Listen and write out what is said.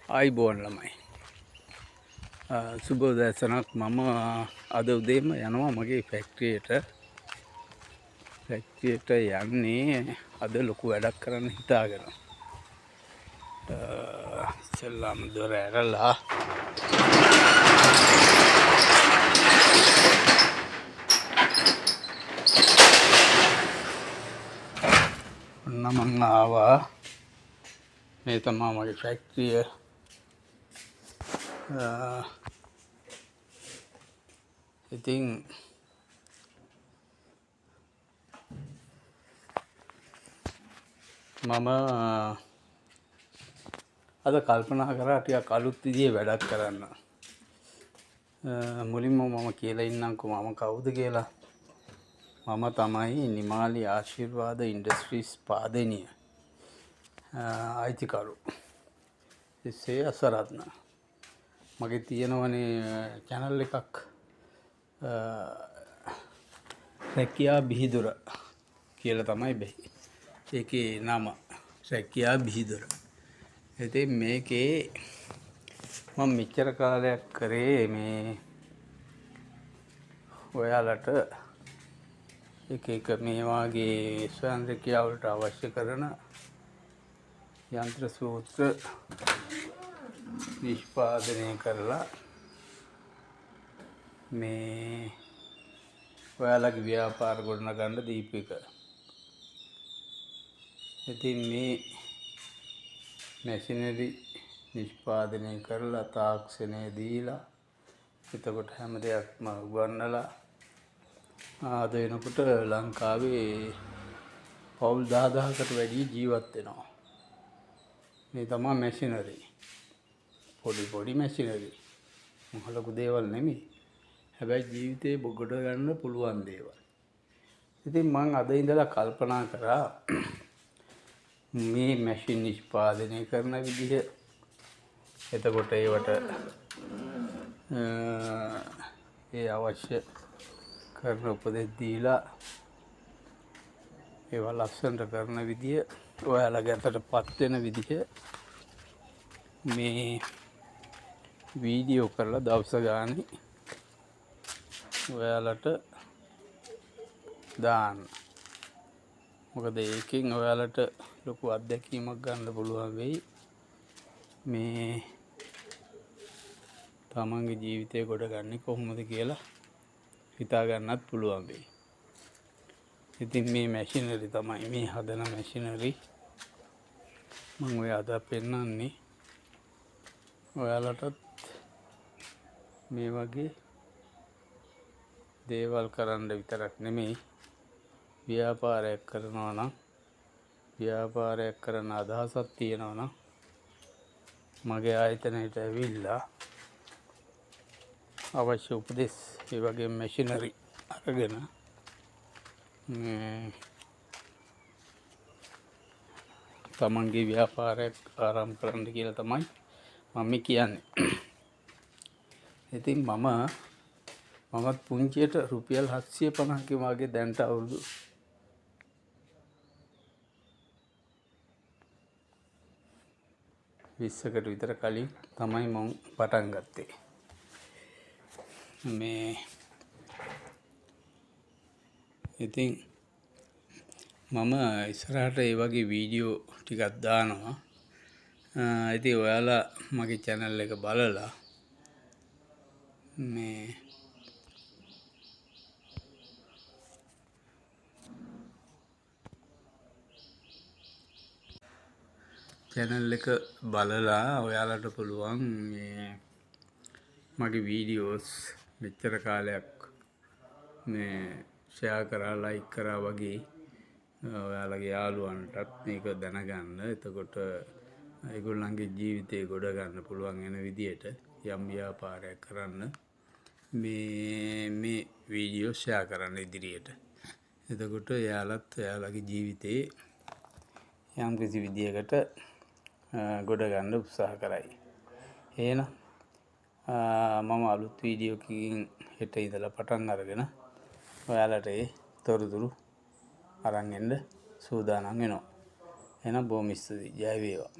ආයිබෝන් ළමයි. සුබ උදෑසනක්. මම අද උදේම යනවා මගේ ෆැක්ටරියට යන්නේ අද ලොකු වැඩක් කරන්න හිතාගෙන. ඉස්සෙල්ලාම දොර ඇරලා ඔන්න මං ආවා. මේ තමයි මගේ ෆැක්ටරිය. ඉතින් මම අද කල්පනා කරා ටිකක් අලුත් විදිහේ වැඩක් කරන්න. මුලින්ම මම කියලා ඉන්නම්කෝ මම කවුද කියලා. මම තමයි නිමාලි ආශිර්වාද ඉන්ඩස්ට්‍රීස් පාදෙනිය අයිතිකරු එසේ අසරත්න. මගේ තියෙනවනේ චැනල් එකක් රැකියා බිහිදුර කියලා තමයි බැහි. ඒකේ නම රැකියා බිහිදුර. ඉතින් මේකේ මම මෙච්චර කාලයක් කරේ මේ ඔයාලට එක මේ වාගේ ස්වයං රැකියාවලට අවශ්‍ය කරන යන්ත්‍ර සූත්‍ර නිෂ්පාදනය කරලා මේ ඔයාලගේ ව්‍යාපාර ගොඩනගන්න දීපු එක. ඉතින් මේ මැෂිනරි නිෂ්පාදනය කරලා තාක්ෂණය දීලා එතකොට හැම දෙයක්ම උගන්වලා ආද වෙනකොට ලංකාවේ පවුල් 10000කට වැඩි ජීවත් වෙනවා. මේ තමයි මැෂිනරි. පොඩි මැෂිනරි. මහ ලොකු දේවල් නෙමෙයි. හැබැයි ජීවිතේ ගොඩ ගන්න පුළුවන් දේවල්. ඉතින් මම අද ඉඳලා කල්පනා කරා මේ මැෂින් නිෂ්පාදනය කරන විදිහ. එතකොට ඒවට ඒ අවශ්‍ය කරන උපදෙස් දීලා ඒවා ලස්සනට කරන විදිය, ඔයාලගේ අතටපත් වෙන විදිහ මේ වීඩියෝ කරලා දවස ගානේ ඔයාලට දාන්න. මොකද ඒකෙන් ඔයාලට ලොකු අත්දැකීමක් ගන්න පුළුවන් වෙයි. මේ තමන්ගේ ජීවිතය ගොඩ ගන්නේ කොහොමද කියලා හිතා ගන්නත් පුළුවන් වෙයි. ඉතින් මේ මැෂිනරි තමයි මේ හදන මැෂිනරි මම ඔය අද පෙන්නන්නේ. ඔයාලටත් මේ වගේ දේවල් කරන්න විතරක් නෙමෙයි, ව්‍යාපාරයක් කරනවා නම්, ව්‍යාපාරයක් කරන අදහසක් තියෙනවා නම් මගේ ආයතනයට ඇවිල්ලා අවශ්‍ය උපදෙස් ඒ වගේ මැෂිනරි අරගෙන තමන්ගේ ව්‍යාපාරයක් ආරම්භ කරන්න කියලා තමයි මම කියන්නේ. ඉතින් මමත් පුංචියට රුපියල් 750කින් වගේ දැන්ට අවුරුදු 20කට විතර කලින් තමයි මම පටන් ගත්තේ. මේ ඉතින් මම ඉස්සරහට ඒ වගේ වීඩියෝ ටිකක් දානවා. ඉතින් ඔයාලා මගේ channel එක බලලා මේ channel එක බලලා ඔයාලට පුළුවන් මේ මගේ වීඩියෝස් මෙච්චර කාලයක් මේ ෂෙයා කරලා ලයික් කරා වගේ ඔයාලගේ යාළුවන්ටත් මේක දැනගන්න. එතකොට ඒගොල්ලන්ගේ ජීවිතේ ගොඩ ගන්න පුළුවන් වෙන විදියට යම් ව්‍යාපාරයක් කරන්න මේ වීඩියෝ ෂෙයා කරන්න ඉදිරියට. එතකොට එයාලගේ ජීවිතේ යම් කිසි විදියකට ගොඩ ගන්න උත්සාහ කරයි. එහෙනම් මම අලුත් වීඩියෝකින් හෙට ඉඳලා පටන් අරගෙන ඔයාලට ඒ තොරතුරු අරන් එන්න සූදානම් වෙනවා. එහෙනම් බොහොම ස්තුතියි. ජය වේවා.